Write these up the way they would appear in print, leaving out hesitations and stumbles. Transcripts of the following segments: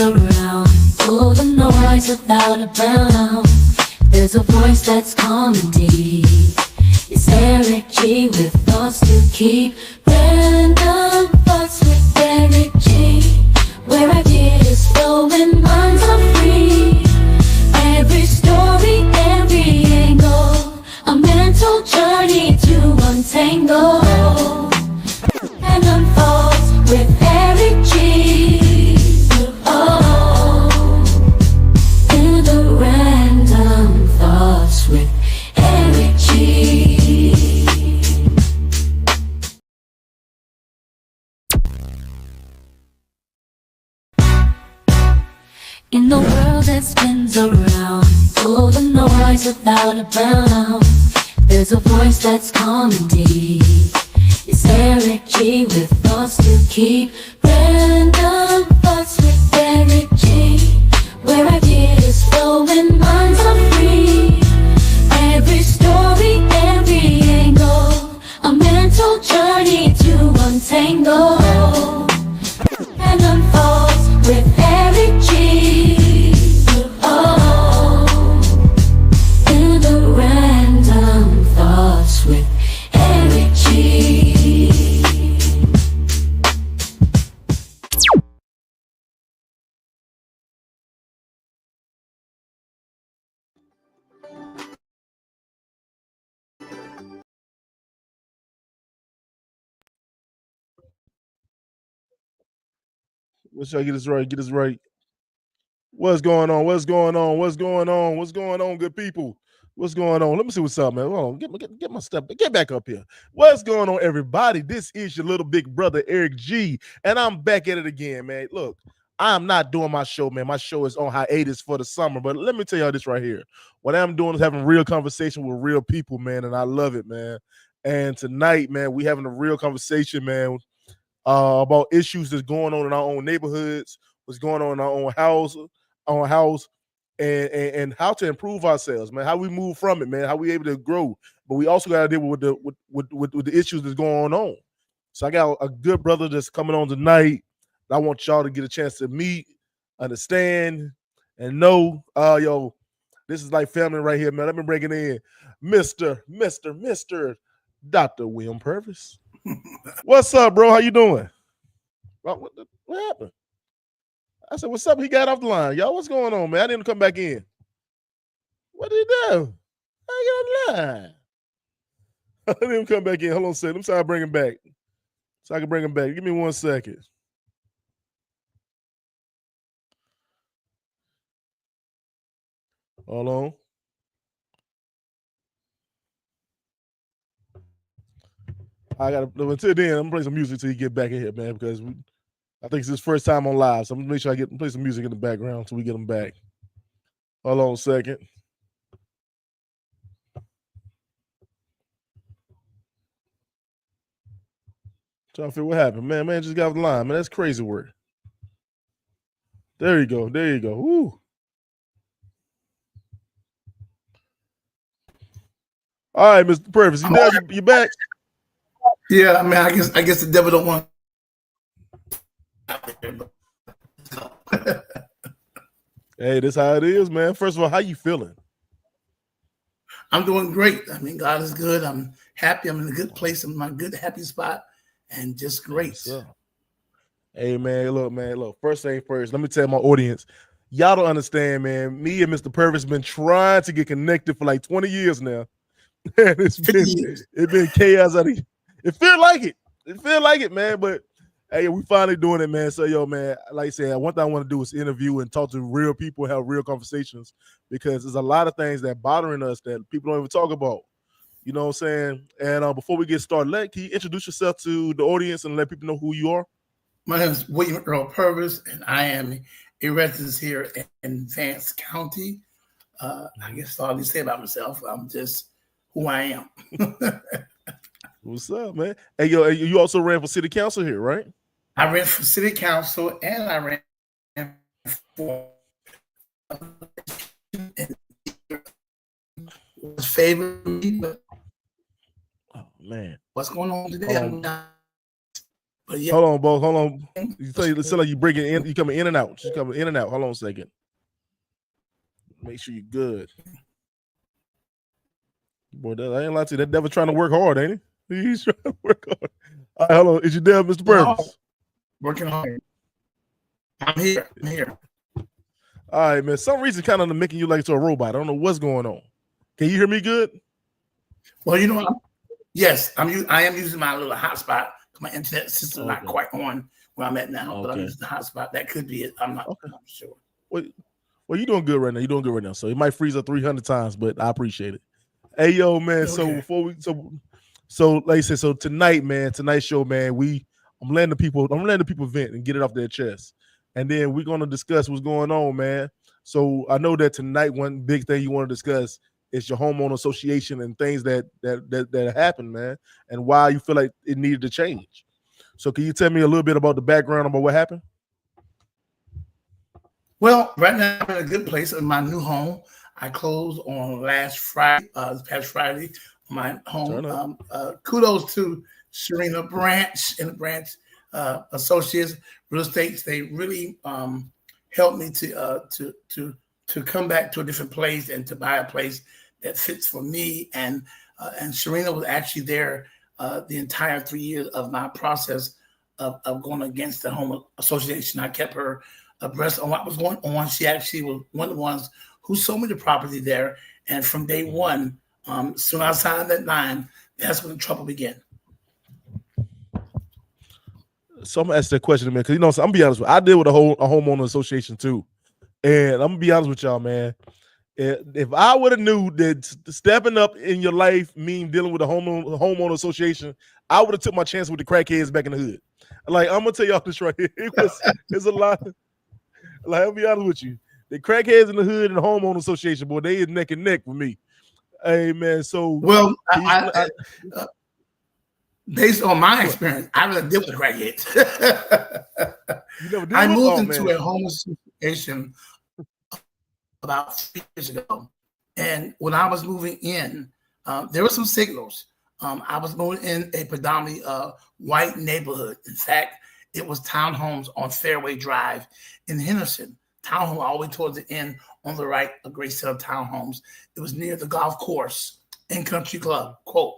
spins around. Pull the noise without a bound. There's a voice that's calm and deep. It's Eric G with thoughts to keep. Random thoughts with Eric G, where ideas flow and minds are free. Every story, every angle, a mental journey to untangle and unfold with Eric G. Oh, in the random thoughts with Eric G. In the world that spins around, pull the noise without a bound. There's a voice that's calm and deep. It's Eric G with thoughts to keep. Random thoughts with Eric G, where ideas flow and minds are free. Every story, every angle, a mental journey to untangle and unfold with Eric G. Oh, in the random thoughts with Eric G. Let's try to get this right. Get this right. What's going on? What's going on? What's going on? What's going on, good people? What's going on? Let me see what's up, man. Hold on. Get my stuff. Get back up here. What's going on, everybody? This is your little big brother, Eric G, and I'm back at it again, man. Look, I'm not doing my show, man. My show is on hiatus for the summer, but let me tell y'all this right here. What I'm doing is having real conversation with real people, man, and I love it, man. And tonight, man, we having a real conversation, man, about issues that's going on in our own neighborhoods, what's going on in our own house, and how to improve ourselves, man. How we move from it, man. How we able to grow, but we also got to deal with the issues that's going on. So I got a good brother that's coming on tonight. I want y'all to get a chance to meet, understand, and know. Yo, this is like family right here, man. Let me bring it in, Mister Dr. William Purvis. What's up, bro? How you doing? What happened? I said, what's up? He got off the line. Y'all, what's going on, man? I didn't come back in. What did he do? I got off the line. I didn't come back in. Hold on a second. I'm sorry, bring him back. So I can bring him back. Give me 1 second. Hold on. I got to, until then, I'm going to play some music till you get back in here, man, because I think it's his first time on live, so I'm gonna make sure I play some music in the background until we get him back. Hold on a second. Trying to figure what happened. Man just got off the line. Man, that's crazy work. There you go. Woo. All right, Mr. Purvis, you back? Yeah, I mean, I guess the devil don't want. Hey, this how it is, man. First of all, how you feeling? I'm doing great. I mean, God is good. I'm happy. I'm in a good place. I'm in my good, happy spot, and just great. Hey, man, look. First thing first, let me tell my audience, y'all don't understand, man. Me and Mr. Purvis been trying to get connected for like 20 years now. And it's been chaos out of it. It feel like it, man. But hey, we finally doing it, man. So, yo, man, like I said, one thing I want to do is interview and talk to real people, have real conversations, because there's a lot of things that bothering us that people don't even talk about. You know what I'm saying? And before we get started, can you introduce yourself to the audience and let people know who you are? My name is William Earl Purvis, and I am a resident here in Vance County. I guess all I need to say about myself, I'm just who I am. What's up, man? Hey, yo, you also ran for city council here, right? I ran for city council and I ran for was favored me, but oh man, what's going on today? But yeah, Hold on, boss. Hold on. You sound like you breaking in. You coming in and out. You coming in and out. Hold on a second. Make sure you're good. Boy, I ain't lying to you. That devil trying to work hard, ain't he? He's trying to work hard. All right, hold on. Is you there, Mr. Purvis? Working hard. I'm here. I'm here. All right, man. Some reason kind of making you like to a robot. I don't know what's going on. Can you hear me good? Well, you know what? Yes, I am using my little hotspot. My internet system not quite on where I'm at now, but I'm using the hotspot. That could be it. I'm not sure. Well, you're doing good right now. You're doing good right now. So it might freeze up 300 times, but I appreciate it. Hey, yo, man. Okay. So before we so like I said, so tonight, man, tonight's show, man, I'm letting the people vent and get it off their chest. And then we're gonna discuss what's going on, man. So I know that tonight one big thing you want to discuss is your homeowner association and things that happened, man, and why you feel like it needed to change. So can you tell me a little bit about the background about what happened? Well, right now I'm in a good place in my new home. I closed on this past Friday, my home. Kudos to Serena Branch and the Branch Associates Real Estate. They really helped me to come back to a different place and to buy a place that fits for me. And Serena was actually there the entire 3 years of my process of going against the home association. I kept her abreast on what was going on. She actually was one of the ones who sold me the property there. And from day one, soon I signed that line, that's when the trouble began. So I'm gonna ask that question, man, because so I'm gonna be honest with you, I deal with a homeowner association too. And I'm gonna be honest with y'all, man. If I would have knew that stepping up in your life mean dealing with a homeowner association, I would have took my chance with the crackheads back in the hood. Like, I'm gonna tell y'all this right here. It's a lot. Like, I'll be honest with you. The crackheads in the hood and the homeowner association, boy, they is neck and neck with me. Hey, man. So, well, based on my experience, I really deal with crackheads. I moved into a home association about 3 years ago, and when I was moving in, there were some signals. I was moving in a predominantly white neighborhood. In fact, it was townhomes on Fairway Drive in Henderson. Townhome all the way towards the end on the right, a great set of townhomes. It was near the golf course and country club, quote.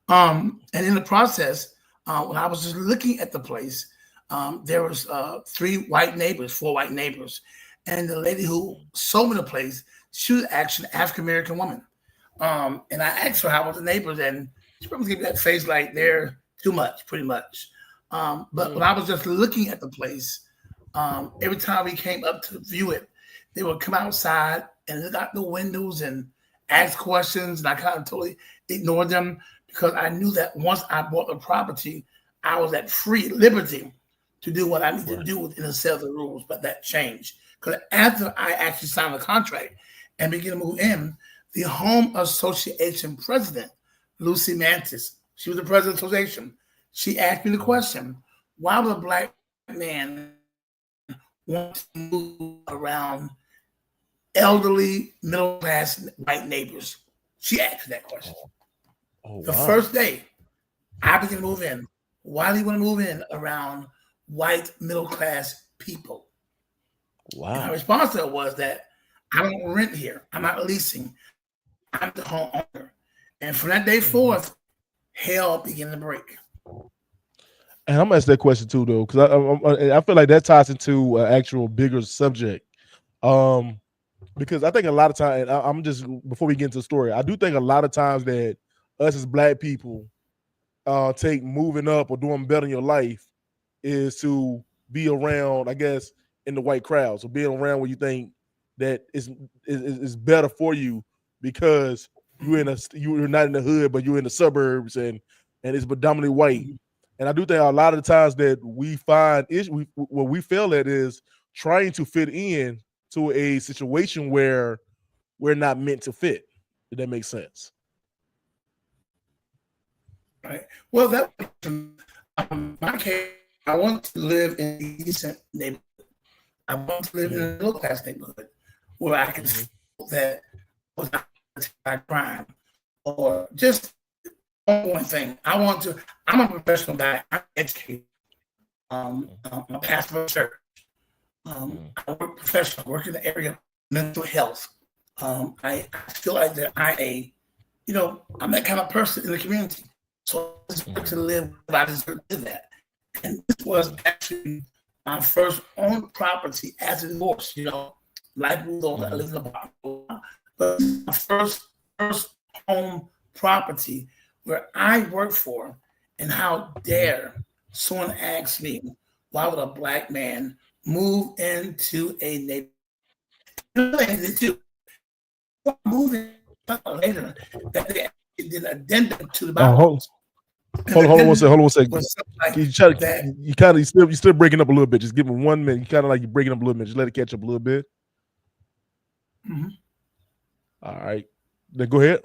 And in the process, when I was just looking at the place, there was 4 white neighbors. And the lady who sold me the place, she was actually an African-American woman. And I asked her how was the neighbors, and she probably gave me that face like they're too much, pretty much. But when I was just looking at the place, every time we came up to view it, they would come outside and look out the windows and ask questions. And I kind of totally ignored them because I knew that once I bought the property, I was at free liberty to do what I need to do within a set of the rules. But that changed because after I actually signed the contract and began to move in, the Home Association president, Lucy Mantis, she was the president of the association. She asked me the question, why would a black man want to move around elderly, middle-class white neighbors? She asked that question. The first day I began to move in, why do you want to move in around white, middle-class people? Wow. And my response to her was that I don't rent here. I'm not leasing. I'm the homeowner. And from that day forth, hell began to break. And I'm gonna ask that question too, though, because I feel like that ties into an actual bigger subject. Because I think a lot of times, I'm just before we get into the story, I do think a lot of times that us as black people take moving up or doing better in your life is to be around, I guess, in the white crowd. So being around where you think that is better for you because you're not in the hood, but you're in the suburbs and it's predominantly white. And I do think a lot of the times that we find what we fail at is trying to fit in to a situation where we're not meant to fit. If that makes sense. Right. Well, that my case, I want to live in a decent neighborhood. I want to live in a middle class neighborhood where I can feel that was not crime or just one thing. I'm a professional guy. I'm educated. I'm a pastor of a church. I work professional, work in the area of mental health. I feel like that I'm that kind of person in the community. So I deserve to live what I deserve to live that. And this was actually my first own property as a divorce. Life moved on. I lived in a apartment. But my first home property where I worked for, and how dare someone ask me, why would a black man move into a neighborhood? They too. Moving later that they did an addendum to the bylaws. Hold on one second. Like you still breaking up a little bit. Just give me 1 minute. You kind of like you're breaking up a little bit. Just let it catch up a little bit. All right. Then go ahead.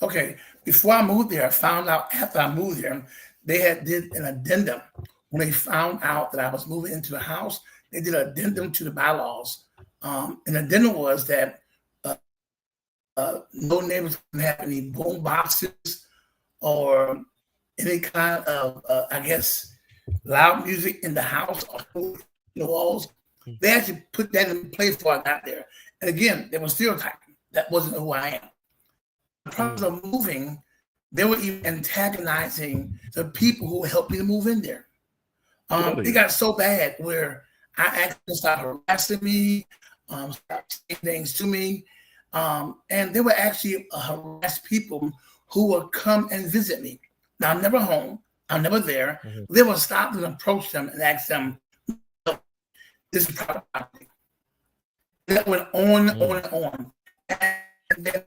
Okay. Before I moved there, I found out after I moved there, they did an addendum. When they found out that I was moving into the house, they did an addendum to the bylaws. An addendum was that no neighbors can have any boom boxes or any kind of, loud music in the house or the walls. They actually put that in place before I got there. And again, they were stereotyping. That wasn't who I am. The process of moving, they were even antagonizing the people who helped me to move in there. It got so bad where I actually started harassing me, started saying things to me. And they were actually harass people who would come and visit me. Now, I'm never home. I'm never there. They would stop and approach them and ask them, this is private property. That went on and on. And then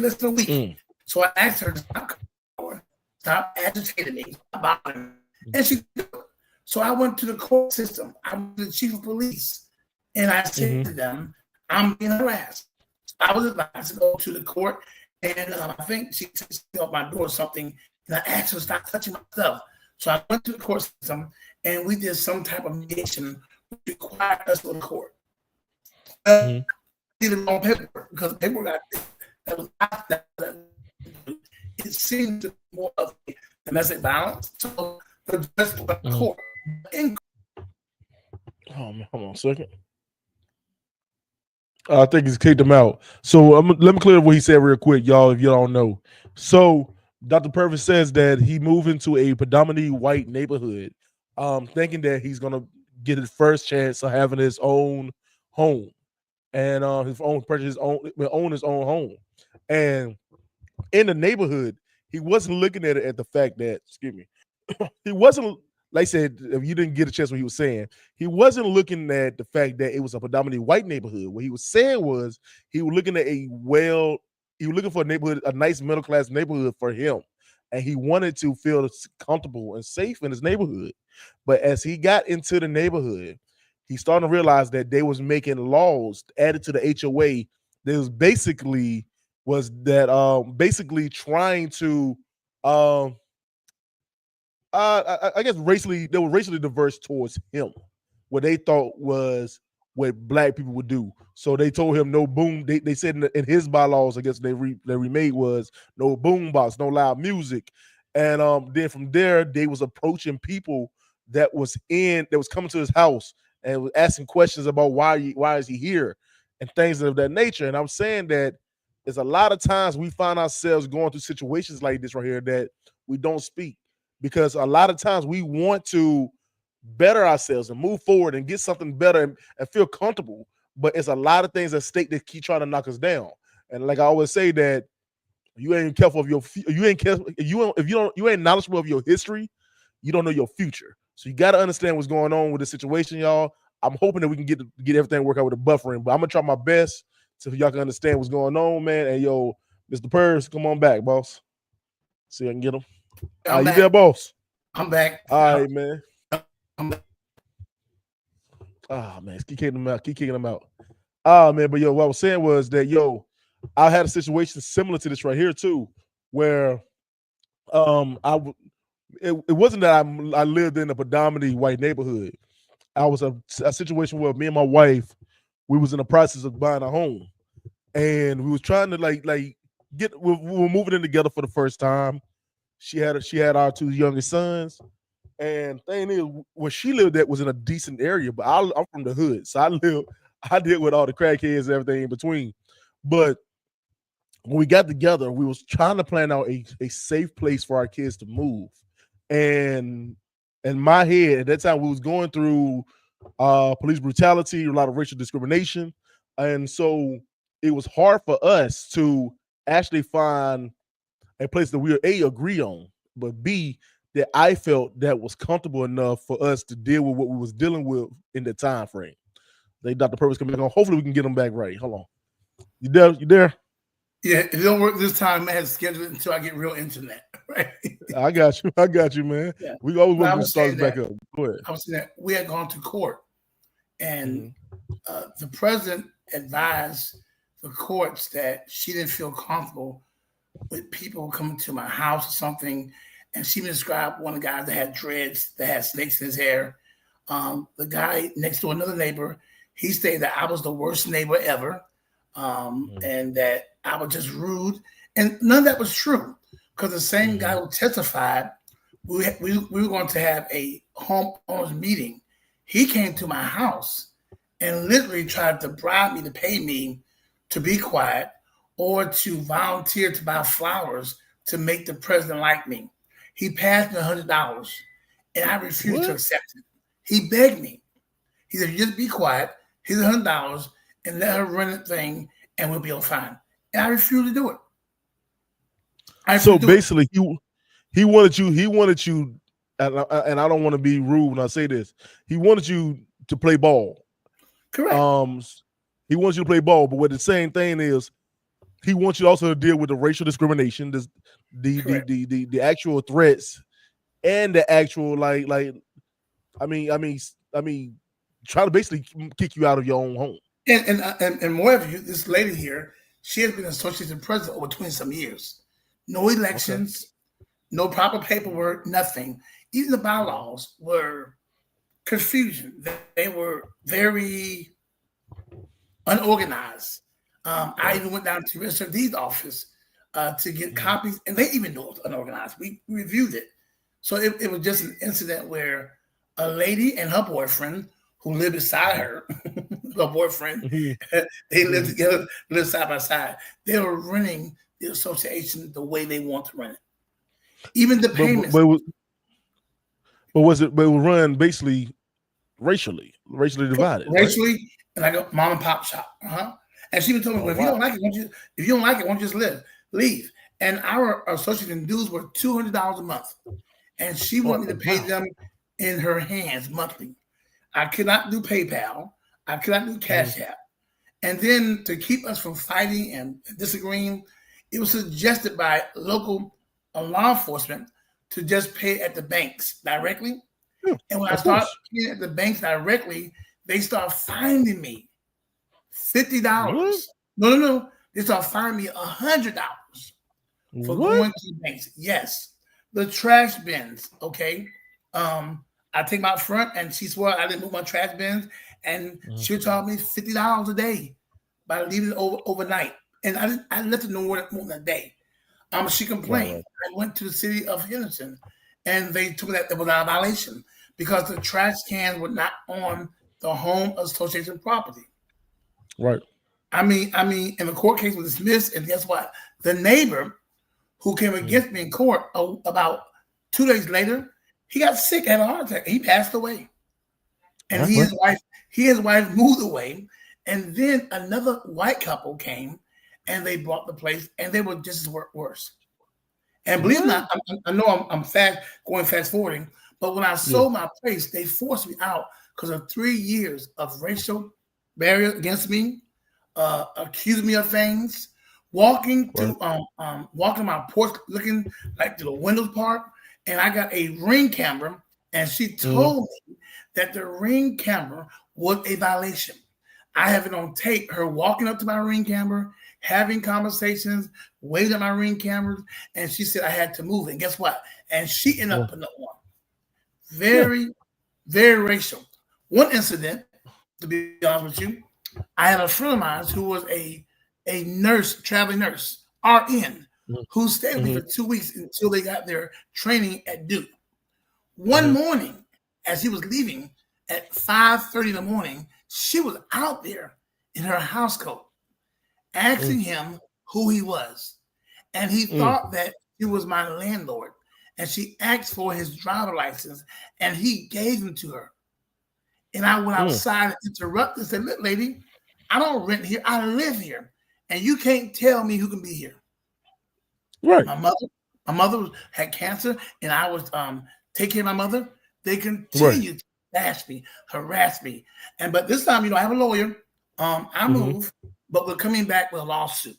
less than a week. So I asked her to stop agitating me about it. And she did. So I went to the court system. I was the chief of police. And I said to them, I'm being harassed. I was advised to go to the court. And I think she took off my door or something. And I asked her to stop touching my stuff. So I went to the court system and we did some type of mediation which required us to go to court. I did it on paperwork because the paperwork that was after that, it seemed to be more of a domestic violence. So the best of the court. Hold on a second. I think he's kicked him out. So let me clear up what he said real quick, y'all, if you don't know. So Dr. Purvis says that he moved into a predominantly white neighborhood, thinking that he's gonna get his first chance of having his own home and own his own home. And in the neighborhood, he wasn't looking at it at the fact that, he wasn't, like I said, if you didn't get a chance what he was saying, he wasn't looking at the fact that it was a predominantly white neighborhood. What he was saying was he was looking at he was looking for a neighborhood, a nice middle class neighborhood for him. And he wanted to feel comfortable and safe in his neighborhood. But as he got into the neighborhood, he started to realize that they was making laws added to the HOA that was basically trying to I guess they were racially diverse towards him. What they thought was what black people would do. So they told him no boom. They said in his bylaws, I guess they remade was no boom box, no loud music. And then from there, they was approaching people that was coming to his house and was asking questions about why is he here and things of that nature. And I'm saying that there's a lot of times we find ourselves going through situations like this right here that we don't speak, because a lot of times we want to better ourselves and move forward and get something better and feel comfortable. But it's a lot of things at stake that keep trying to knock us down. And like I always say, that you ain't careful of you ain't knowledgeable of your history, you don't know your future. So you got to understand what's going on with the situation, y'all. I'm hoping that we can get everything worked out with the buffering, but I'm gonna try my best so y'all can understand what's going on, man. And yo, Mr. Purvis, come on back, boss. See if I can get him. You there, boss? I'm back. All right, man. I'm back. Man, keep kicking him out. Man, but yo, what I was saying was that I had a situation similar to this right here too, where it wasn't that I lived in a predominantly white neighborhood. I was a situation where me and my wife, we was in the process of buying a home, and we was trying to like we were moving in together for the first time. She had our two youngest sons. And thing is, where she lived at was in a decent area, but I'm from the hood, so I did with all the crackheads and everything in between. But when we got together, we was trying to plan out a safe place for our kids to move. And in my head, at that time, we was going through police brutality, a lot of racial discrimination, and so it was hard for us to actually find a place that we agree on, but B, that I felt that was comfortable enough for us to deal with what we was dealing with in the time frame. They Dr. Purvis coming back on. Hopefully we can get them back right. Hold on. You there? You there? Yeah, if it don't work this time, I had to schedule it until I get real internet. Right. I got you, man. Yeah. We always want to saying start back up. Go ahead. I was saying that we had gone to court, and the president advised the courts that she didn't feel comfortable with people coming to my house or something. And she described one of the guys that had dreads, that had snakes in his hair. The guy next to another neighbor, he stated that I was the worst neighbor ever, and that I was just rude. And none of that was true, because the same guy who testified, we were going to have a homeowners meeting. He came to my house and literally tried to bribe me to pay me to be quiet or to volunteer to buy flowers to make the president like me. He passed me $100, and I refused to accept it. He begged me. He said, "Just be quiet. Here's $100, and let her run the thing, and we'll be all fine." And I refused to do it. So basically, he wanted you, and I don't want to be rude when I say this. He wanted you to play ball. Correct. He wants you to play ball, but what the same thing is, he wants you also to deal with the racial discrimination, the actual threats, and the actual I mean, try to basically kick you out of your own home. And more of you, this lady here, she has been associated president over 20-some years. No elections, no proper paperwork, nothing. Even the bylaws were confusion. They were very unorganized. I even went down to Register of Deeds office to get copies, and they even knew it was unorganized. We reviewed it. So it was just an incident where a lady and her boyfriend, who lived beside her, her boyfriend, they lived together, lived side by side. They were running the association the way they want to run it. Even the payments. But it was run basically racially divided. Racially, right? And I go mom and pop shop. And she even told me, well, if you don't like it, why don't you just leave? And our association dues were $200 a month. And she wanted me to pay them in her hands monthly. I could not do PayPal. I could not do Cash App. And then to keep us from fighting and disagreeing, it was suggested by local law enforcement to just pay at the banks directly. Yeah, and when I started paying at the banks directly, they start finding me $50. No. They start finding me $100 for going to the banks. Yes. The trash bins, okay? I take my front, and she swore I didn't move my trash bins, and she charged me $50 a day by leaving it overnight. And I left it no more than a day. She complained. Right. I went to the city of Henderson, and they told me that it was a violation because the trash cans were not on the home association property. Right. I mean, and the court case was dismissed, and guess what? The neighbor who came against me in court about 2 days later, he got sick, had a heart attack. He passed away. And he and his wife moved away. And then another white couple came, and they bought the place, and they were just as worse. And believe it or not, I know I'm fast forwarding, but when I sold my place, they forced me out because of 3 years of racial barrier against me, accused me of things, walking my porch, looking like to the windows part, and I got a ring camera, and she told me that the ring camera was a violation. I have it on tape, her walking up to my ring camera, having conversations, waving at my ring cameras, and she said I had to move it. And guess what? And she ended up putting up one. Very, very racial. One incident, to be honest with you, I had a friend of mine who was a nurse, traveling nurse, RN, Mhm. who stayed with me Mhm. for 2 weeks until they got their training at Duke. One Mhm. morning, as he was leaving at 5:30 in the morning, she was out there in her house coat Mm. asking him who he was. And he Mm. thought that he was my landlord. And she asked for his driver license, and he gave him to her. And I went Mm. outside and interrupted and said, "Look, lady, I don't rent here. I live here. And you can't tell me who can be here." Right. My mother had cancer, and I was taking care of my mother. They Right. continued to bash me, harass me. But this time, I have a lawyer. I Mhm. move, but we're coming back with a lawsuit.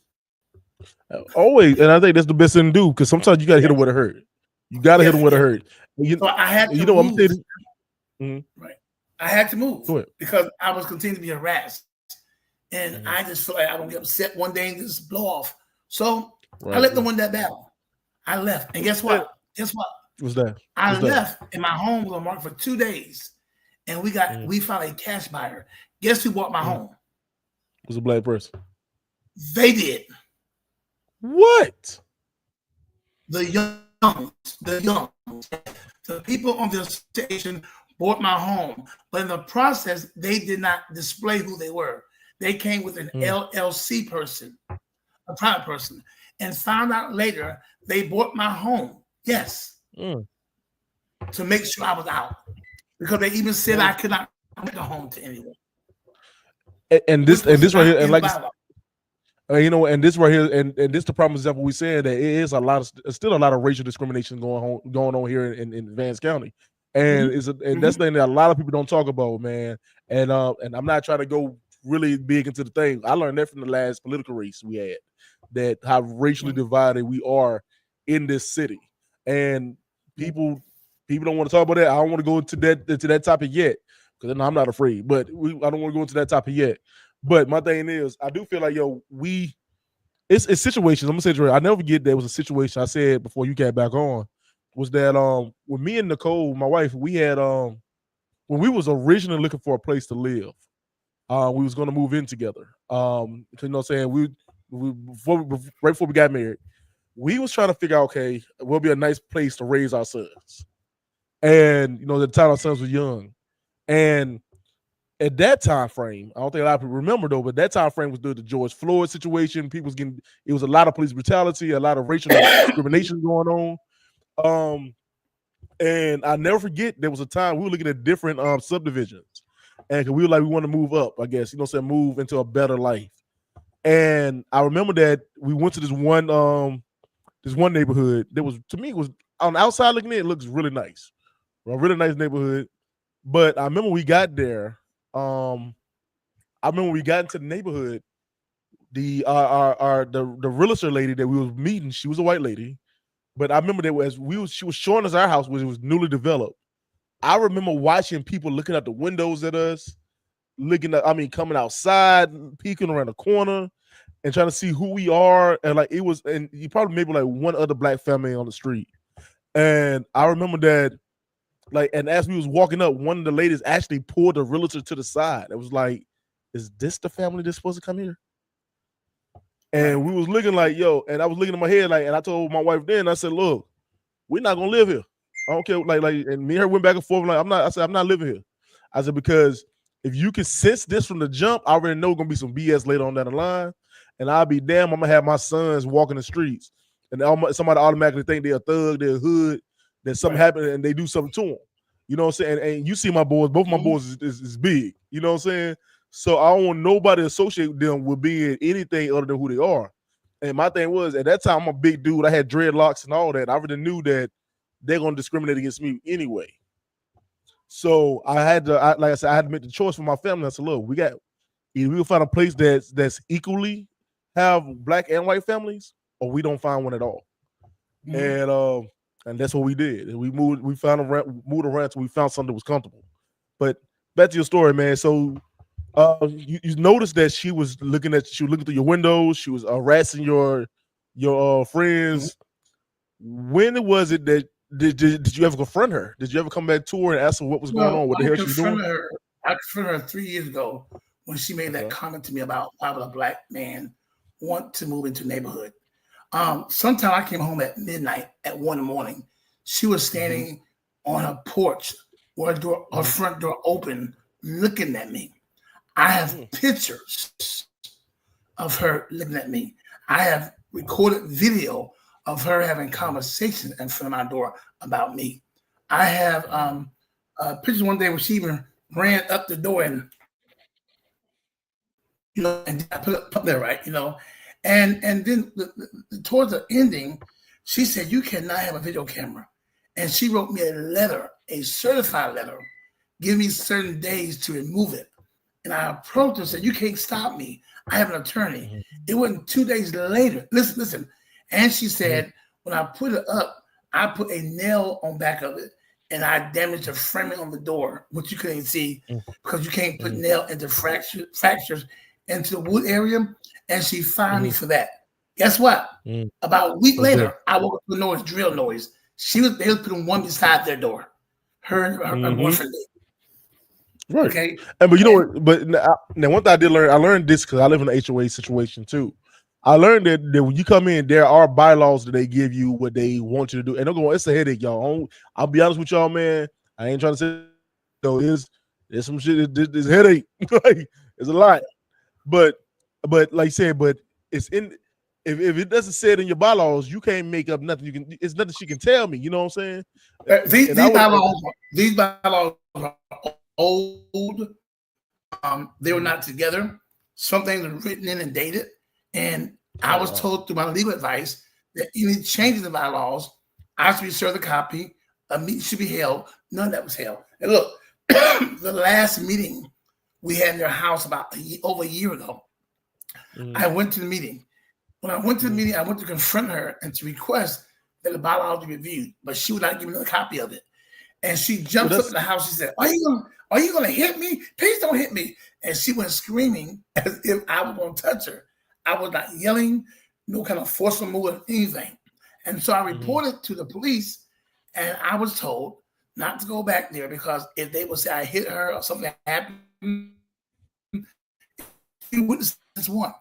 Always, and I think that's the best thing to do because sometimes you gotta hit them Yes, where it hurt. You gotta hit them yes, where it yes. hurt. You, So I had to I'm gonna tell move. you. Mhm. Right. I had to move Go ahead. because I was continuing to be harassed. And Mhm. I just feel like I don't get upset one day and just blow off. So I Right. let them win that battle. I left. And guess Eh, what? Guess what? What's that? I What's that? left and my home was on market for 2 days. And Mhm. we found a cash buyer. Guess who bought my Mhm. home? Was a black person. They did. What? The young, the young. The people on the station bought my home. But in the process, they did not display who they were. They came with an Mm. LLC person, a private person, and found out later they bought my home. Yes, Mm. to make sure I was out. Because they even said Mm. I could not rent the home to anyone, And which was this right here, not and in like bylaw. and this right here, and this the problem example we saying that it is a lot of still a lot of racial discrimination going on here in Vance County, and and that's the thing that a lot of people don't talk about, man. And I'm not trying to go really big into the thing. I learned that from the last political race we had, that how racially divided we are in this city, and people don't want to talk about that. I don't want to go into that topic yet because I'm not afraid, but I don't want to go into that topic yet. But my thing is, I do feel like it's situations. I'm gonna say it right. I never forget there was a situation I said before you got back on, was that when me and Nicole, my wife, we had when we was originally looking for a place to live, we was gonna move in together. So, what I'm saying, right before we got married, we was trying to figure out, okay, what'll be a nice place to raise our sons. And the time our sons were young. And at that time frame, I don't think a lot of people remember though, but that time frame was the George Floyd situation. People was getting, it was a lot of police brutality, a lot of racial discrimination going on. And I never forget there was a time we were looking at different subdivisions, and we were like, we want to move up, I guess, move into a better life. And I remember that we went to this one neighborhood that was, to me, it was on the outside looking in, it looks really nice, a really nice neighborhood. But I remember we got there. I remember we got into the neighborhood. The realtor lady that we was meeting, she was a white lady. But I remember that she was showing us our house, which was newly developed. I remember watching people looking out the windows at us, coming outside, peeking around the corner, and trying to see who we are. And like it was, and you probably maybe like one other black family on the street. And I remember that, like, and as we was walking up, one of the ladies actually pulled the realtor to the side. It was like, is this the family that's supposed to come here? And we was looking like, yo, and I was looking in my head like, and I told my wife then, I said, look, we're not gonna live here. I don't care, and me and her went back and forth, like, I said, I'm not living here. I said, because if you can sense this from the jump, I already know gonna be some BS later on down the line. And I'll be damn, I'm gonna have my sons walking the streets, and somebody automatically think they're a thug, they're a hood, that something happened and they do something to them. You know what I'm saying? And you see my boys, both my boys is big. You know what I'm saying? So I don't want nobody to associate them with being anything other than who they are. And my thing was, at that time, I'm a big dude. I had dreadlocks and all that. I already knew that they're gonna discriminate against me anyway. So I had to, like I said, I had to make the choice for my family. I said, look, either we'll find a place that's equally have black and white families, or we don't find one at all. And that's what we did. And we moved around till we found something that was comfortable. But back to your story, man. So you noticed that she was looking through your windows. She was harassing your friends. When was it that did you ever confront her? Did you ever come back to her and ask her what was going on? What the hell she was doing? I confronted her 3 years ago when she made that comment to me about why would a black man want to move into a neighborhood. Sometime I came home at midnight at 1 in the morning. She was standing on her porch with her front door open, looking at me. I have pictures of her looking at me. I have recorded video of her having conversations in front of my door about me. I have pictures one day where she even ran up the door and, and I put it up there, right, and then towards the ending, she said, "You cannot have a video camera," and she wrote me a letter, a certified letter, give me certain days to remove it. And I approached her and said, "You can't stop me. I have an attorney." It wasn't 2 days later. Listen. And she said, when I put it up, I put a nail on back of it and I damaged the framing on the door, which you couldn't see because you can't put nail into fractures into the wood area. And she fined me for that. Guess what? About a week later, I woke up to a drill noise. They was putting one beside their door. Her and her boyfriend did. Right. Okay. And but you know what? But now one thing I did learn, I learned this because I live in an HOA situation too. I learned that when you come in, there are bylaws that they give you what they want you to do. And they're going, it's a headache, y'all. I'll be honest with y'all, man. I ain't trying to say there's some shit, there's headache. Like, it's a lot. But like I said, but it's in if it doesn't say it in your bylaws, you can't make up nothing. It's nothing she can tell me, you know what I'm saying? These bylaws are old. They were not together. Some things are written in and dated. And I was told through my legal advice that any changes in bylaws, I should be served a copy. A meeting should be held. None of that was held. And look, the last meeting we had in their house over a year ago, I went to the meeting. When I went to the meeting, I went to confront her and to request that the bylaws be reviewed, but she would not give me a copy of it. And she jumped up in the house. She said, Are you gonna hit me? Please don't hit me. And she went screaming as if I was gonna touch her. I was not yelling, no kind of forceful move or anything. And so I reported to the police, and I was told not to go back there because if they would say I hit her or something happened, you witnessed this one.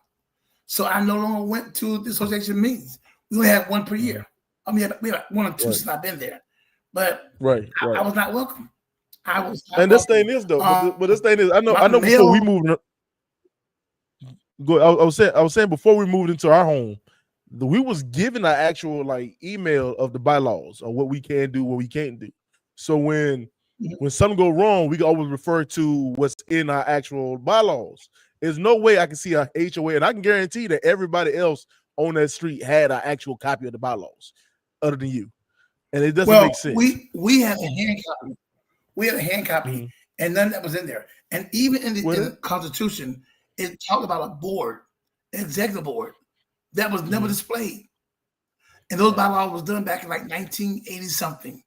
So I no longer went to the association meetings. We only had one per year. I mean, we had 1 or 2 since I've been there. But I was not welcome. And this thing is though, but this thing is, I know before we moved. I was saying before we moved into our home, we was given an actual email of the bylaws on what we can do, what we can't do. So when something go wrong, we can always refer to what's in our actual bylaws. There's no way I can see a HOA, and I can guarantee that everybody else on that street had an actual copy of the bylaws, other than you. And it doesn't make sense. We had a hand copy. We had a hand copy, and none of that was in there. And even in the Constitution, it talked about a board, an executive board, that was never displayed. And those bylaws was done back in 1980 something.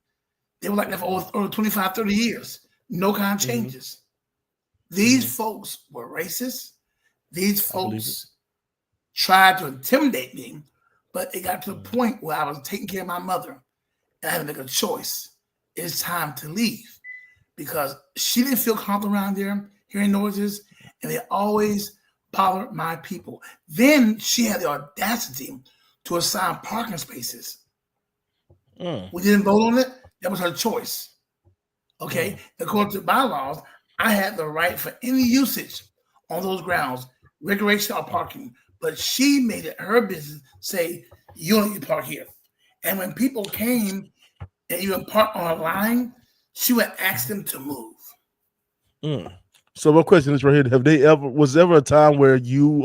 They were like that for over 25, 30 years. No kind of changes. These folks were racist. These folks tried to intimidate me, but it got to the point where I was taking care of my mother and I had to make a choice. It's time to leave because she didn't feel comfortable around there hearing noises, and they always bothered my people. Then she had the audacity to assign parking spaces. We didn't vote on it. That was her choice. Okay. According to bylaws, I had the right for any usage on those grounds, recreational parking. But she made it her business say, you don't need to park here. And when people came and even parked on a line, she would ask them to move. So my question is right here: was there ever a time where you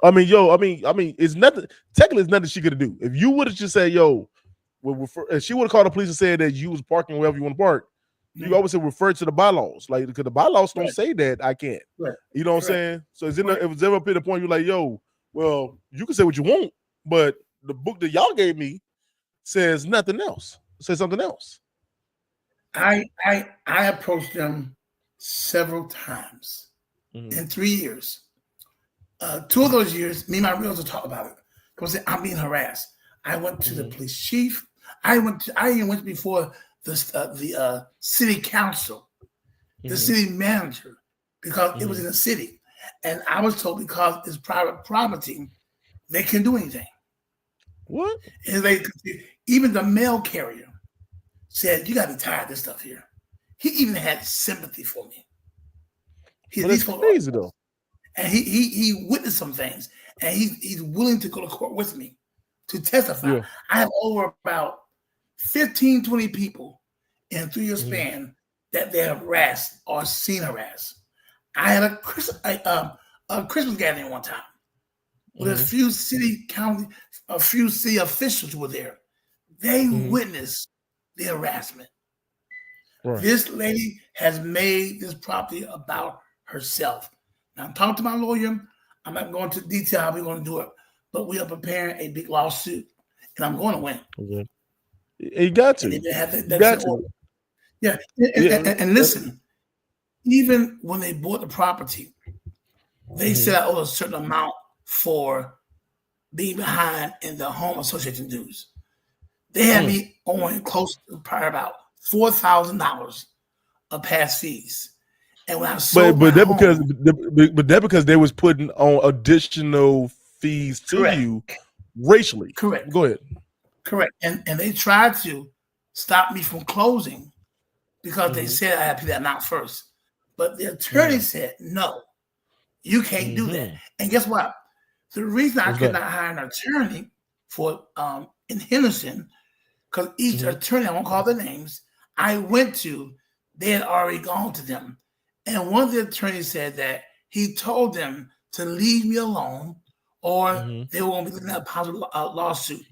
it's nothing technically, it's nothing she could do. If you would have just said, if she would have called the police and said that you was parking wherever you want to park, you always say refer to the bylaws, because the bylaws don't say that I can't. You know what I'm saying? So it was ever a point you're like, well, you can say what you want, but the book that y'all gave me says nothing else. It says something else. I approached them several times in 3 years. 2 of those years, me and my realtor talked about it because I'm being harassed. I went to the police chief. I even went before the city council, the city manager, because it was in the city. And I was told because it's private property, they can do anything. What? And even the mail carrier said, "You got to be tired of this stuff here." He even had sympathy for me. But that's crazy though. And he witnessed some things, and he's willing to go to court with me to testify. Yeah. I have over about 15, 20 people in a 3-year span that they have harassed or seen harassed. I had a Christmas gathering one time with a few city officials were there. They witnessed the harassment. Right. This lady has made this property about herself. Now, I'm talking to my lawyer. I'm not going into detail how we're going to do it, but we are preparing a big lawsuit, and I'm going to win. Okay. You got to. Yeah. And listen, even when they bought the property, they said I owe a certain amount for being behind in the home association dues. They had me owing close to probably about $4,000 of past fees. And when I sold but that because they was putting on additional fees to you racially. Correct. Go ahead. Correct. And they tried to stop me from closing because they said I had to pay that amount first. But the attorney said, no, you can't do that. And guess what? The reason I could not hire an attorney for in Henderson, because each attorney, I won't call their names, I went to, they had already gone to them. And one of the attorneys said that he told them to leave me alone or they were going to be looking at a possible lawsuit.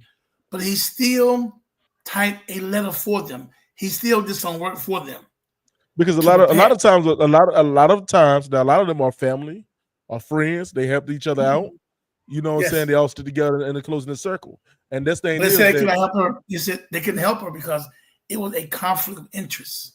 But he still typed a letter for them. He still did some work for them. Because a lot of times, a lot of times, now a lot of them are family, are friends. They help each other out. You know what I'm saying? They all stood together and they're closing the circle. And this thing they said they couldn't help her. You said they couldn't help her because it was a conflict of interest.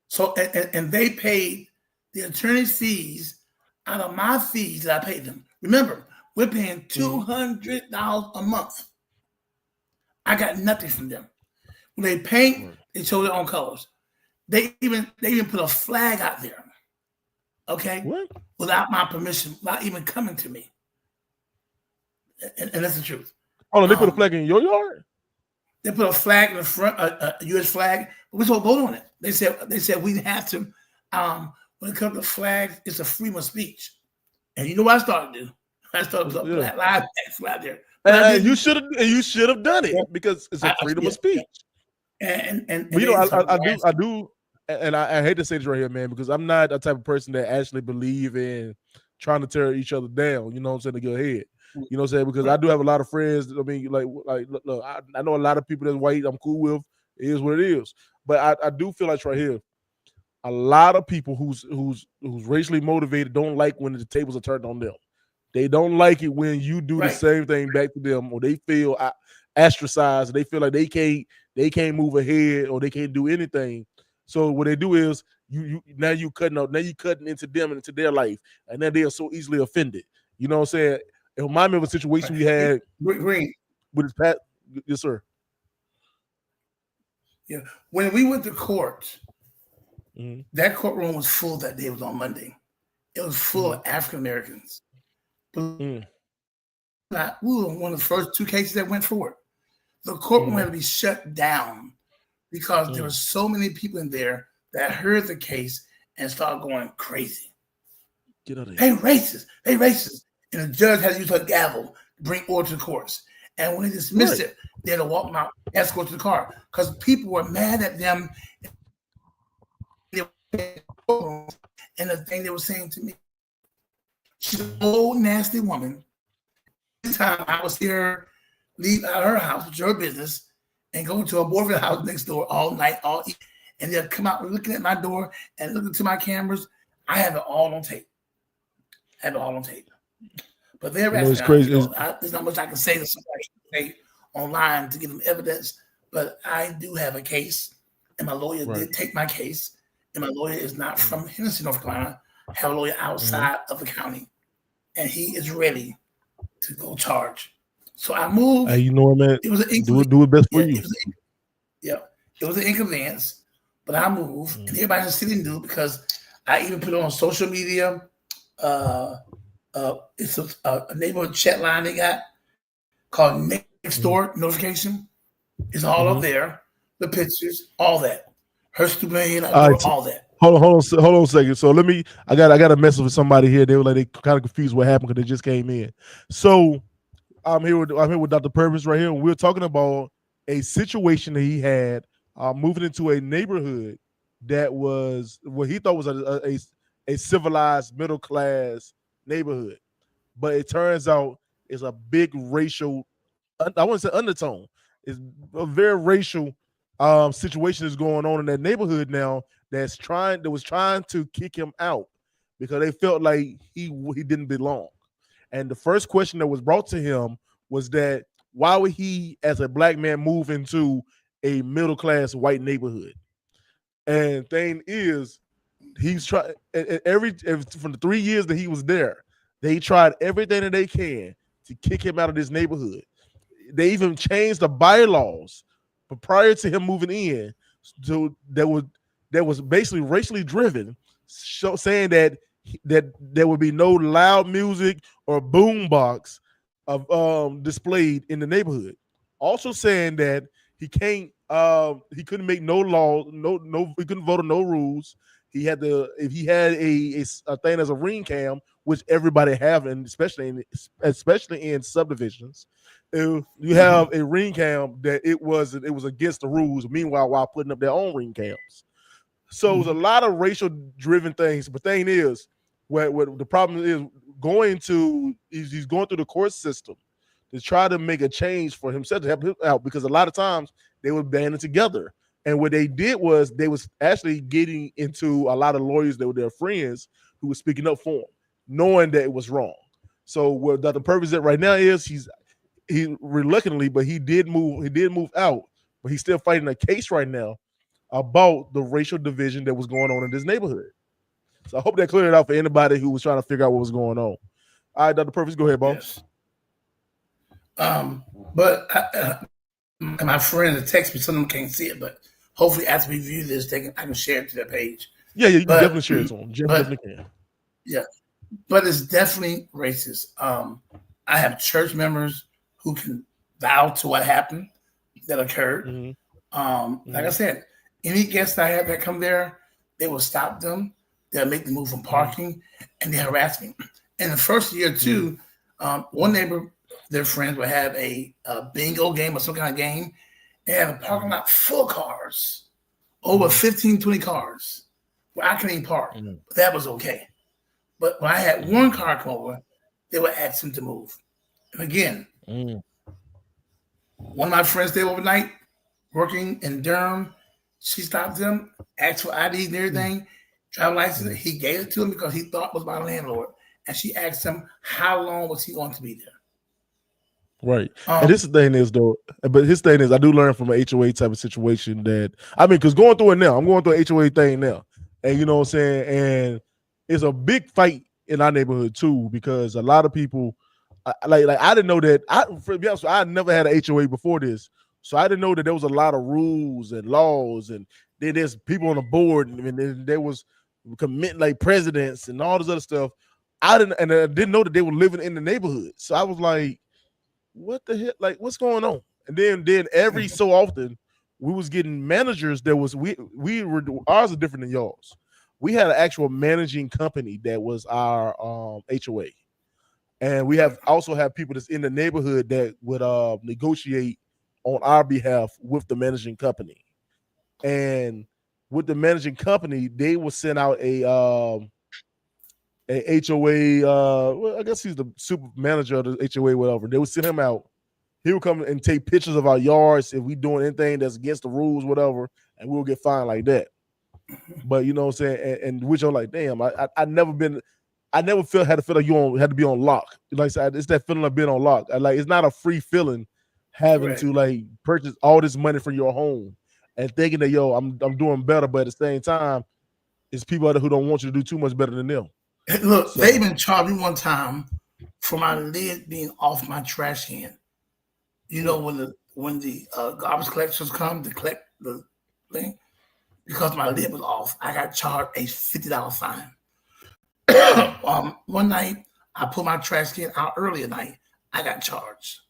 So and they paid the attorney's fees out of my fees that I paid them. Remember, we're paying $200 a month. I got nothing from them. When they paint, they show their own colors. They even put a flag out there. Okay? What? Without my permission, without even coming to me. And that's the truth. Oh, they put a flag in your yard? They put a flag in the front, a U.S. flag. But we supposed to vote on it. They said we have to. When it comes to flags, it's a freedom of speech. And you know what I started to do? I started to put a live text out there. And you should have done it because it's a freedom of speech. And you know, I do, and I hate to say this right here, man, because I'm not a type of person that actually believe in trying to tear each other down. You know what I'm saying? To go ahead. You know what I'm saying? Because I do have a lot of friends. I mean, look, I know a lot of people that's white. I'm cool with. It is what it is. But I do feel like right here, a lot of people who's racially motivated don't like when the tables are turned on them. They don't like it when you do the same thing back to them, or they feel ostracized. They feel like they can't move ahead or they can't do anything. So what they do is you cutting into them and into their life, and then they are so easily offended. You know what I'm saying? It reminds me of a situation we had with his Pat. Yes, sir. Yeah, when we went to court, that courtroom was full that day. It was on Monday. It was full of African Americans. We were one of the first 2 cases that went forward. The courtroom had to be shut down because there were so many people in there that heard the case and started going crazy. Get out of here. They racist. They racist. And the judge had to use her gavel to bring order to the courts. And when they dismissed it, they had to walk them out, escort to the car because people were mad at them. And the thing they were saying to me, she's an old, nasty woman. This time I would see her leave out of her house, which is her business, and go to a boyfriend's house next door all night, all evening. And they'll come out looking at my door and looking to my cameras. I have it all on tape. But they're it's crazy. There's not much I can say to somebody say online to give them evidence, but I do have a case, and my lawyer did take my case, and my lawyer is not from Henderson, North Carolina. I have a lawyer outside of the county, and he is ready to go charge. So I moved. Hey, you know what, man? It was an do it best for you. It was an inconvenience, but I moved, and everybody's sitting do because I even put it on social media. It's a neighborhood chat line they got. called Next Door Notification. It's all up there. The pictures, all that. Her stupid head, all that. Hold on a second. So I got a message with somebody here. They were like, they kind of confused what happened because they just came in. So I'm here with Dr. Purvis right here. And we're talking about a situation that he had moving into a neighborhood that was what he thought was a civilized middle class neighborhood, but it turns out it's a big racial, I want to say undertone. It's a very racial situation is going on in that neighborhood now that was trying to kick him out because they felt like he didn't belong. And the first question that was brought to him was that why would he, as a black man, move into a middle class white neighborhood? And thing is, he's trying from the 3 years that he was there, they tried everything that they can to kick him out of this neighborhood. They even changed the bylaws, but prior to him moving in, so that was basically racially driven, saying that there would be no loud music or boombox of displayed in the neighborhood. Also saying that he couldn't make no law, he couldn't vote on no rules. He had if he had a thing as a ring cam, which everybody have, and especially in subdivisions, if you have a ring cam, that it was against the rules. Meanwhile, while putting up their own ring cams, so it was a lot of racial driven things. But thing is, what the problem is he's going through the court system to try to make a change for himself to help him out, because a lot of times they were banding together. And what they did was they was actually getting into a lot of lawyers that were their friends who were speaking up for him, knowing that it was wrong. So where Dr. Purvis at right now is he reluctantly, but he did move out, but he's still fighting a case right now about the racial division that was going on in this neighborhood. So I hope that cleared it out for anybody who was trying to figure out what was going on. All right, Dr. Purvis, go ahead, boss. Yes. But my friends text me, some of them can't see it, but hopefully after we view this, I can share it to their page. Yeah, you can definitely share it to them. Definitely can. Yeah, but it's definitely racist. I have church members who can vouch to what happened that occurred. Like I said, any guests I have that come there, they will stop them. They'll make them move from parking, and they harass me. In the first year or two, one neighbor, their friends would have a bingo game or some kind of game. They have a parking lot full of cars, over 15, 20 cars, where I couldn't even park. But that was okay. But when I had one car come over, they would ask him to move. And again, one of my friends stayed overnight, working in Durham. She stopped him, asked for IDs and everything, driver's license. He gave it to him because he thought it was my landlord. And she asked him how long was he going to be there. Right. And this thing is though, but his thing is I do learn from an HOA type of situation that, I mean, because going through it now, I'm going through an HOA thing now. And you know what I'm saying? And it's a big fight in our neighborhood too, because a lot of people like I didn't know that for be honest, I never had an HOA before this. So I didn't know that there was a lot of rules and laws, and then there's people on the board, and then there was committing like presidents and all this other stuff. I didn't know that they were living in the neighborhood. So I was like, what the hell? Like, what's going on? And then every so often we was getting managers that was we were ours are different than y'all's. We had an actual managing company that was our HOA. And we also have people that's in the neighborhood that would negotiate on our behalf with the managing company. And with the managing company, they will send out a HOA, well, I guess he's the super manager of the HOA, whatever. They would send him out. He would come and take pictures of our yards if we doing anything that's against the rules, whatever, and we'll get fined like that. But you know what I'm saying? And which I'm like, damn, I never had to feel like you had to be on lock. Like I said, it's that feeling of being on lock. Like it's not a free feeling having to like purchase all this money for your home and thinking that I'm doing better, but at the same time, it's people out there who don't want you to do too much better than them. Look, they even charged me one time for my lid being off my trash can. You know, when the garbage collectors come to collect the thing, because my lid was off, I got charged a $50 fine. One night, I put my trash can out early at night. I got charged.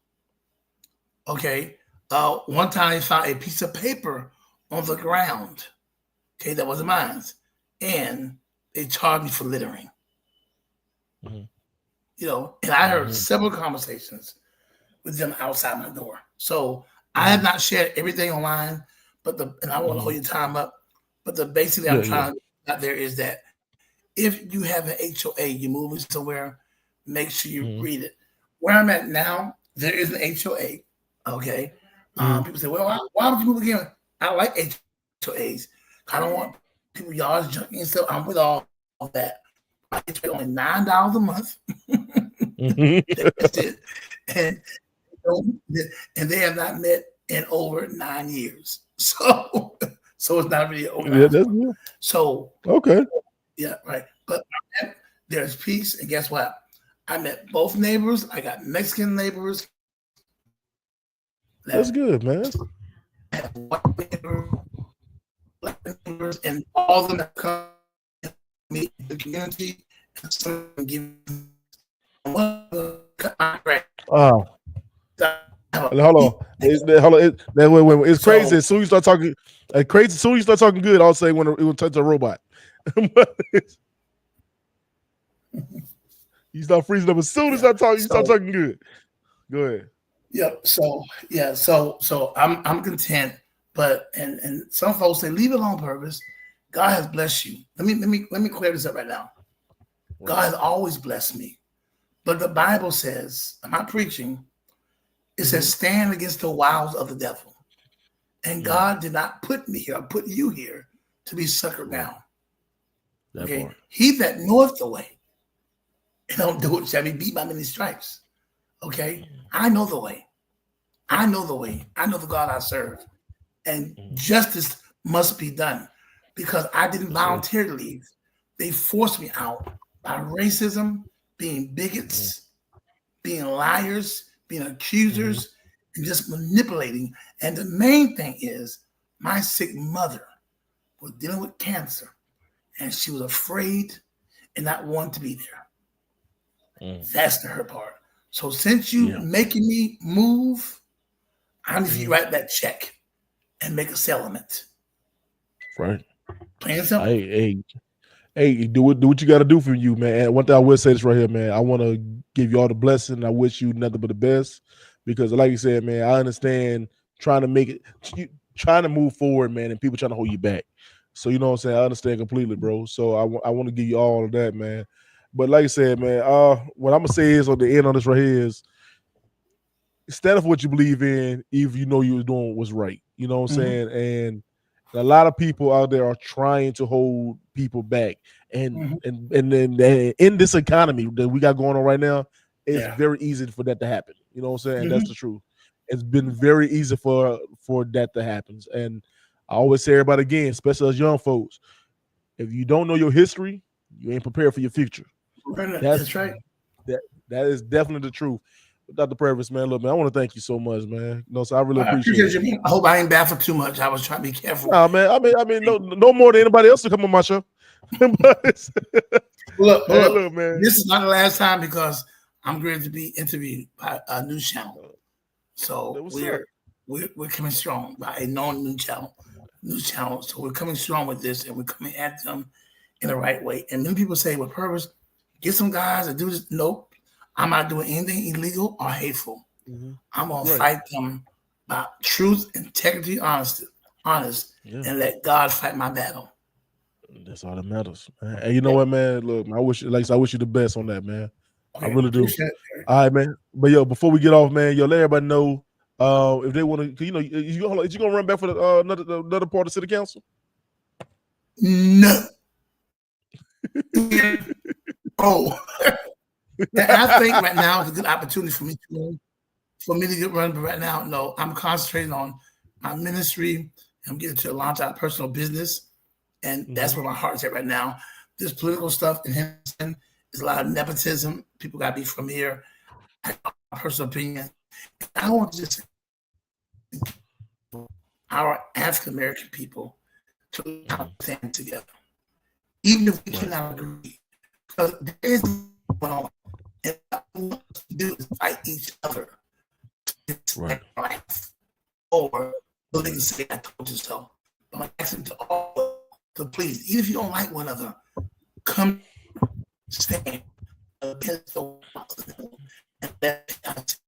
Okay. One time they found a piece of paper on the ground. Okay, that wasn't mine. And they charged me for littering. Mhm. You know, and I heard Mhm. several conversations with them outside my door. So I have not shared everything online, but and I won't hold your time up. But the basically I'm Yeah, yeah. trying to get out there is that if you have an HOA, you're moving somewhere, make sure you Mhm. read it. Where I'm at now, there is an HOA. Okay. Mhm. People say, well, why would you move again? I like HOAs. I don't want people yards junking and stuff. I'm with all of that. I pay only $9 a month. Mhm. That's it. And and they have not met in over 9 years. So it's not really Yeah, organized. that's good. So Okay. yeah, right. But there's peace, and guess what? I met both neighbors. I got Mexican neighbors, That's that good, man. have white neighbors, black neighbors, and all of them have come to meet the community and some give one cut my grass. Oh, hold on. Hold on. It's crazy. So As soon as you start talking, crazy. As soon as you start talking good, I'll say when it will touch a robot. You start freezing up as soon as yeah, you start talking good. Go ahead. yep. So yeah, so I'm content, but and some folks say leave it alone, Purvis. God has blessed you. Let me clear this up right now. Right. God has always blessed me. But the Bible says, I'm not preaching, it says, stand against the wiles of the devil. And God did not put me here, put you here to be suckered down. That Okay. part. He that knoweth the way and don't do it shall be beat by many stripes. Okay. I know the way. I know the way. I know the God I serve. And justice must be done because I didn't voluntarily leave. They forced me out by racism, being bigots, being liars, being accusers, and just manipulating. And the main thing is my sick mother was dealing with cancer and she was afraid and not wanting to be there. That's the her part. So since you making me move, I need you write that check and make a settlement. Right. Plain and simple. Hey, do what you got to do for you, man. And one thing I will say this right here, man. I want to give you all the blessing. I wish you nothing but the best because, like you said, man, I understand trying to make it, trying to move forward, man, and people trying to hold you back. So you know what I'm saying. I understand completely, bro. So I want to give you all of that, man. But like I said, man, what I'm gonna say is on the end on this right here is stand up for what you believe in, if you know you were doing what's right. You know what I'm saying? And a lot of people out there are trying to hold people back. And then in this economy that we got going on right now, it's very easy for that to happen. You know what I'm saying? That's the truth. It's been very easy for that to happen. And I always say everybody again, especially as young folks, if you don't know your history, you ain't prepared for your future. That's right. That is definitely the truth. Dr. Purvis, man, look, man, I want to thank you so much, man. No, so I really I appreciate appreciate you. I hope I ain't bad for too much. I was trying to be careful. Nah, man. I mean, no more than anybody else to come on my show. Look, man. This is not the last time because I'm going to be interviewed by a news channel. So we're coming strong by a known news channel. So we're coming strong with this, and we're coming at them in the right way. And then people say, "Well, Purvis, get some guys to do this." Nope. I'm not doing anything illegal or hateful. I'm gonna fight them by truth, integrity, honest, and let God fight my battle. That's all that matters, man. And you know what, man? Look, I wish you the best on that, man. Okay, I really do. it. All right, man. But yo, before we get off, man, let everybody know if they want to, you gonna run back for the another part of city council? No. Oh. I think right now is a good opportunity for me to get run, but right now, no, I'm concentrating on my ministry. I'm getting to launch out personal business, and that's where my heart's at right now. This political stuff in Henderson is a lot of nepotism. People got to be from here. I have my personal opinion. I want to just our African American people to stand together, even if we cannot agree, because there is one on. And what we want to do is fight each other to Right. Or willing to say, I told you so. I'm asking to all to please, even if you don't like one another, come stand against the and let us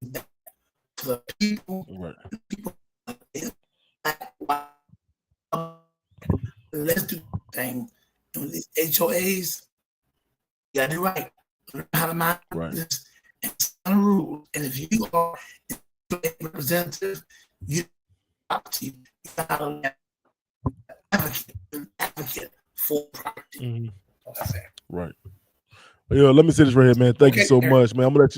to the people, Right. people let's do the thing. And these HOAs, you gotta do right. Learn how to mind this and some rules. And if you are a representative, you gotta advocate for property. Mm-hmm. Right. Yo, let me say this right here, man. Thank you so much, man. I'm gonna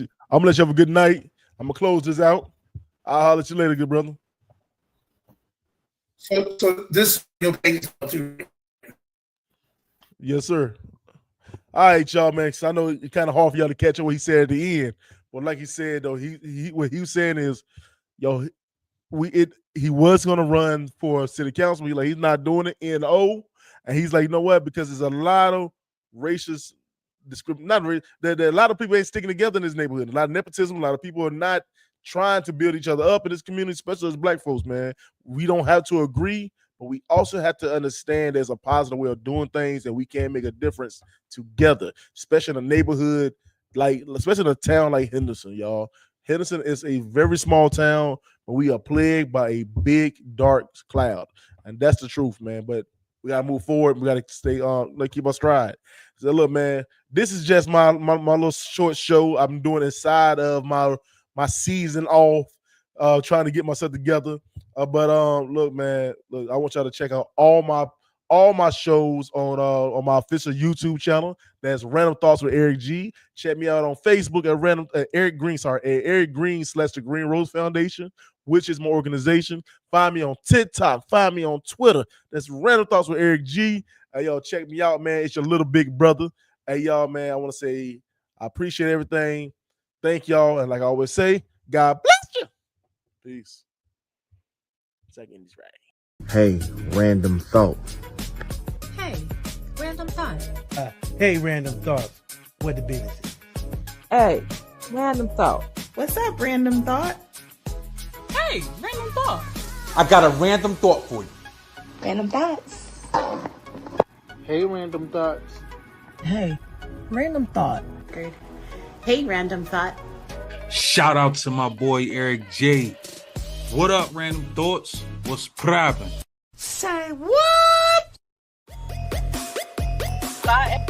let you have a good night. I'm gonna close this out. I'll holler at you later, good brother. So this your page. Yes, sir. All right, y'all, man. Cause I know it's kind of hard for y'all to catch up what he said at the end. But like he said, though, what he was saying is, yo, he was gonna run for city council. He's not doing it in O, and he's like, you know what? Because there's a lot of racist discrimination. There a lot of people ain't sticking together in this neighborhood. A lot of nepotism. A lot of people are not trying to build each other up in this community, especially as black folks, man. We don't have to agree, but we also have to understand there's a positive way of doing things, and we can make a difference together, especially in a neighborhood especially in a town like Henderson, y'all. Henderson is a very small town, but we are plagued by a big dark cloud, and that's the truth, man. But we gotta move forward. We gotta stay keep our stride. So look, man, this is just my little short show I'm doing inside of my season off, trying to get myself together. But look, man, I want y'all to check out all my shows on my official YouTube channel. That's Random Thoughts with Eric G. Check me out on Facebook at Eric Green / The Green Rose Foundation, which is my organization. Find me on TikTok. Find me on Twitter. That's Random Thoughts with Eric G. Hey, y'all, check me out, man. It's your little big brother. Hey, y'all, man, I want to say I appreciate everything. Thank y'all. And like I always say, God bless you. Peace. Second is right. Hey, Random Thought. Hey, Random Thought. Hey, Random Thought. What the business is? Hey, Random Thought. What's up, Random Thought? Hey, Random Thought. I got a random thought for you. Random Thoughts. Hey, Random Thoughts. Hey, Random Thought. Great. Hey, Random Thought. Shout out to my boy Eric J. What up, Random Thoughts? What's poppin'? Say what? Bye.